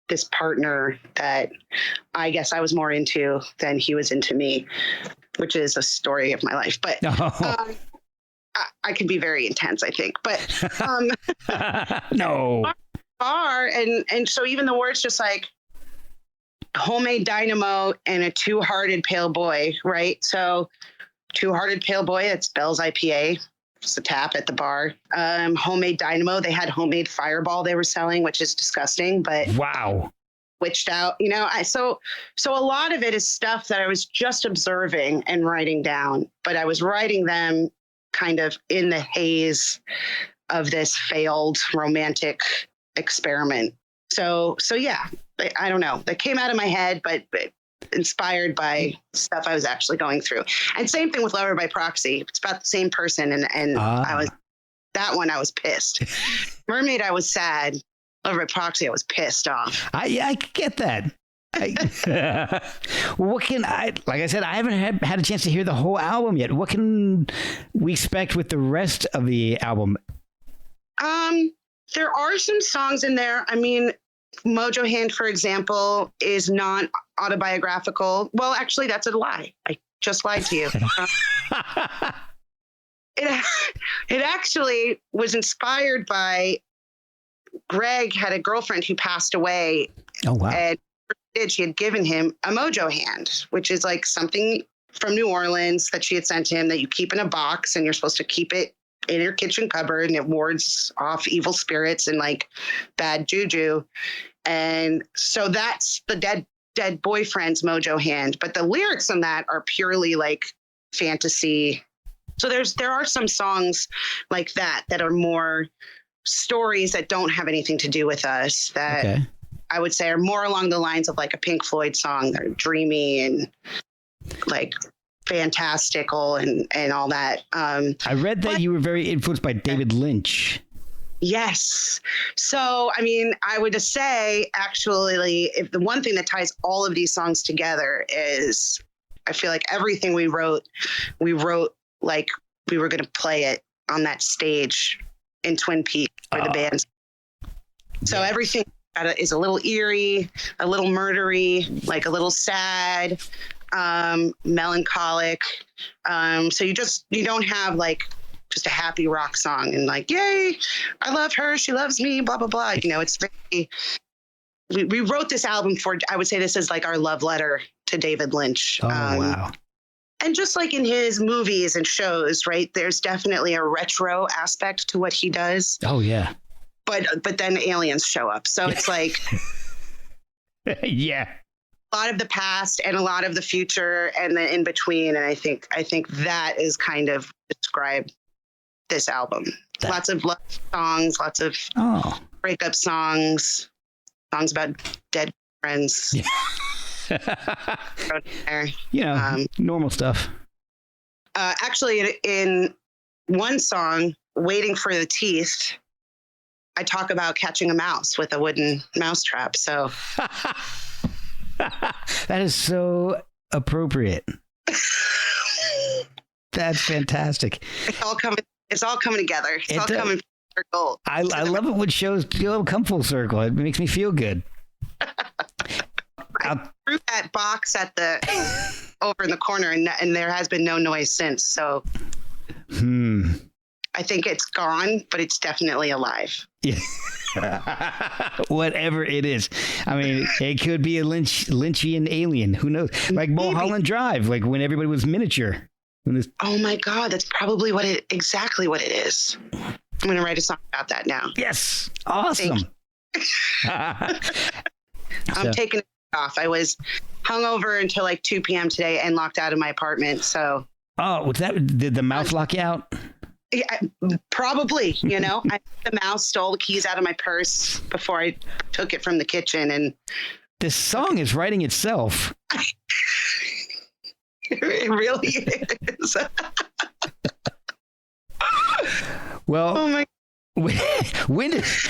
this partner that I guess I was more into than he was into me, which is a story of my life. But I can be very intense, I think. But no. And so even the words just like homemade dynamo and a two-hearted pale boy, right? So two-hearted pale boy, it's Bell's IPA. Just a tap at the bar. Homemade dynamo. They had homemade Fireball they were selling, which is disgusting, but wow, switched out. You know, so a lot of it is stuff that I was just observing and writing down, but I was writing them kind of in the haze of this failed romantic experiment. So yeah, I don't know. That came out of my head, but inspired by stuff I was actually going through. And same thing with Lover by Proxy. It's about the same person. And I was pissed. Mermaid, I was sad. Lover by Proxy, I was pissed off. I get that. What can like I said, I haven't had a chance to hear the whole album yet. What can we expect with the rest of the album? There are some songs in there. I mean, Mojo Hand, for example, is not autobiographical. Well, actually, that's a lie. I just lied to you. It actually was inspired by Greg had a girlfriend who passed away. Oh, wow. And she had given him a Mojo Hand, which is like something from New Orleans that she had sent him that you keep in a box and you're supposed to keep it in your kitchen cupboard and it wards off evil spirits and like bad juju. And so that's the dead boyfriend's Mojo Hand. But the lyrics on that are purely like fantasy. So there are some songs like that are more stories that don't have anything to do with us that I would say are more along the lines of like a Pink Floyd song. They're dreamy and like fantastical and all that. I read that you were very influenced by David Lynch. Yes. So, I mean, I would just say, actually, if the one thing that ties all of these songs together is I feel like everything we wrote like we were going to play it on that stage in Twin Peaks for the band. So everything is a little eerie, a little murdery, like a little sad, melancholic. So you don't have like just a happy rock song and like, yay, I love her, she loves me, blah, blah, blah. You know, it's very, we wrote this album for, I would say this is like our love letter to David Lynch. Oh, wow. And just like in his movies and shows, right, there's definitely a retro aspect to what he does. Oh, yeah. But then aliens show up. So it's like, yeah, a lot of the past and a lot of the future and the in between. And I think that is kind of describe this album. Lots of love songs, lots of breakup songs about dead friends. Yeah. Normal stuff. Actually, in one song, Waiting for the Teeth, I talk about catching a mouse with a wooden mousetrap. So that is so appropriate. That's fantastic. It's all coming together. It's all coming full circle. I love it when shows come full circle. It makes me feel good. I threw that box at over in the corner, and there has been no noise since. So, I think it's gone, but it's definitely alive. Yeah. Whatever it is. I mean, it could be a Lynchian alien. Who knows? Like Mulholland Drive, like when everybody was miniature. Oh my God, that's probably exactly what it is. I'm going to write a song about that now. Yes. Awesome. I'm taking it off. I was hungover until like 2 p.m. today and locked out of my apartment. So. Oh, what's that? Did the mouse lock you out? Yeah, probably. You know, the mouse stole the keys out of my purse before I took it from the kitchen. And this song is writing itself. It really is. Well, oh my. When is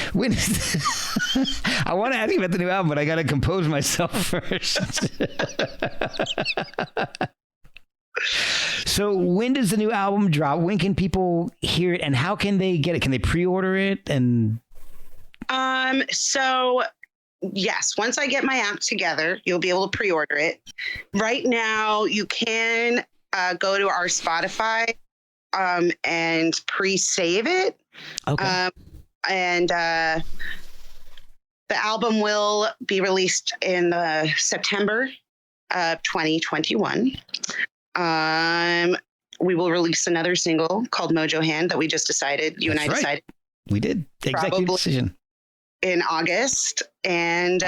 I want to ask you about the new album, but I got to compose myself first. So when does the new album drop? When can people hear it, and how can they get it? Can they pre-order it? And so yes, once I get my act together, you'll be able to pre-order it. Right now, you can go to our Spotify and pre-save it. okay, And the album will be released in September 2021. We will release another single called Mojo Hand that we just decided, you That's and I right. decided we did executive Probably. decision. in August. And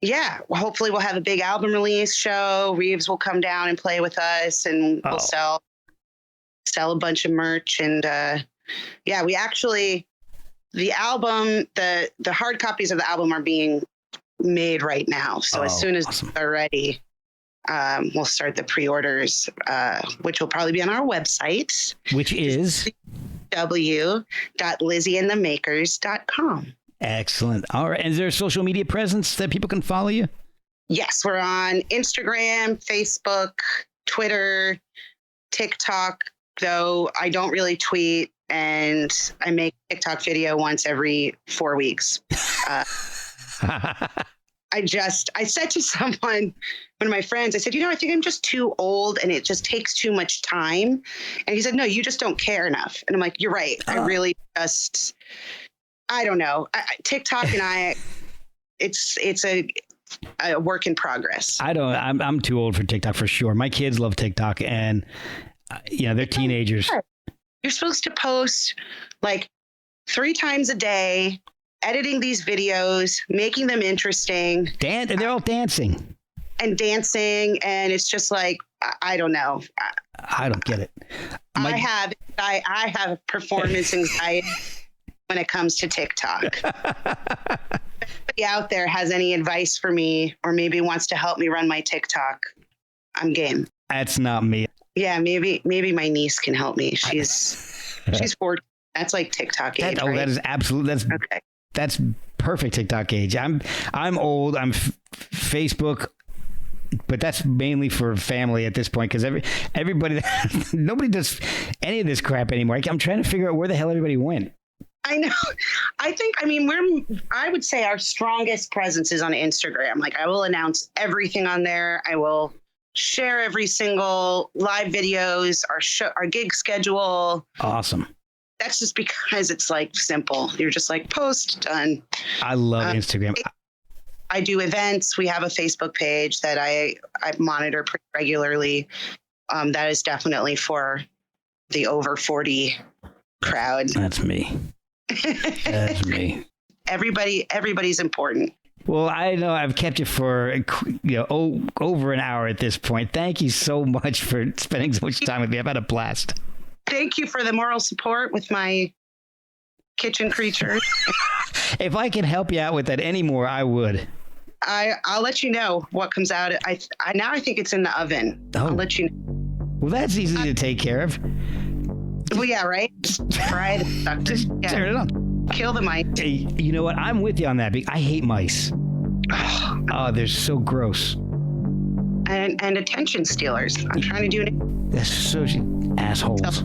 yeah, hopefully we'll have a big album release show. Reeves will come down and play with us, and we'll sell a bunch of merch. And yeah, we actually, the album, the hard copies of the album are being made right now. So as soon as awesome. they're ready, we'll start the pre-orders, which will probably be on our website, Which is www.lizzieandthemakers.com. excellent. All right. And is there a social media presence that people can follow you? Yes, we're on Instagram, Facebook, Twitter, TikTok, though I don't really tweet, and I make a TikTok video once every 4 weeks. I said to someone, one of my friends, I said, I think I'm just too old and it just takes too much time. And he said, no, you just don't care enough. And I'm like, you're right. I really just, I don't know. TikTok and it's a work in progress. I'm too old for TikTok for sure. My kids love TikTok, and they're teenagers. You're supposed to post like 3 times a day, editing these videos, making them interesting. And they're all dancing. And dancing. And it's just like, I don't know. I don't get it. I have performance anxiety when it comes to TikTok. Anybody out there has any advice for me, or maybe wants to help me run my TikTok, I'm game. That's not me. Yeah, maybe my niece can help me. She's 14. That's like TikTok age. Right? That is absolute. Okay. That's perfect TikTok age. I'm old. I'm Facebook, but that's mainly for family at this point, because everybody, nobody does any of this crap anymore. I'm trying to figure out where the hell everybody went. I know. I would say our strongest presence is on Instagram. Like, I will announce everything on there. I will share every single live videos, our gig schedule. Awesome. That's just because it's like simple. You're just like, post, done. I love Instagram. I do events. We have a Facebook page that I monitor pretty regularly. That is definitely for the over 40 crowd. That's me. That's me. Everybody's important. Well, I know I've kept you for over an hour at this point. Thank you so much for spending so much time with me. I've had a blast. Thank you for the moral support with my kitchen creatures. If I can help you out with that anymore, I would. I'll let you know what comes out. I think it's in the oven. Oh. I'll let you know. Well, that's easy to take care of. Well, yeah, right? Fry the sucker. Just turn it on. Kill the mice. Hey, you know what? I'm with you on that. I hate mice. Oh, they're so gross. And attention stealers. I'm trying to do it. They're so assholes.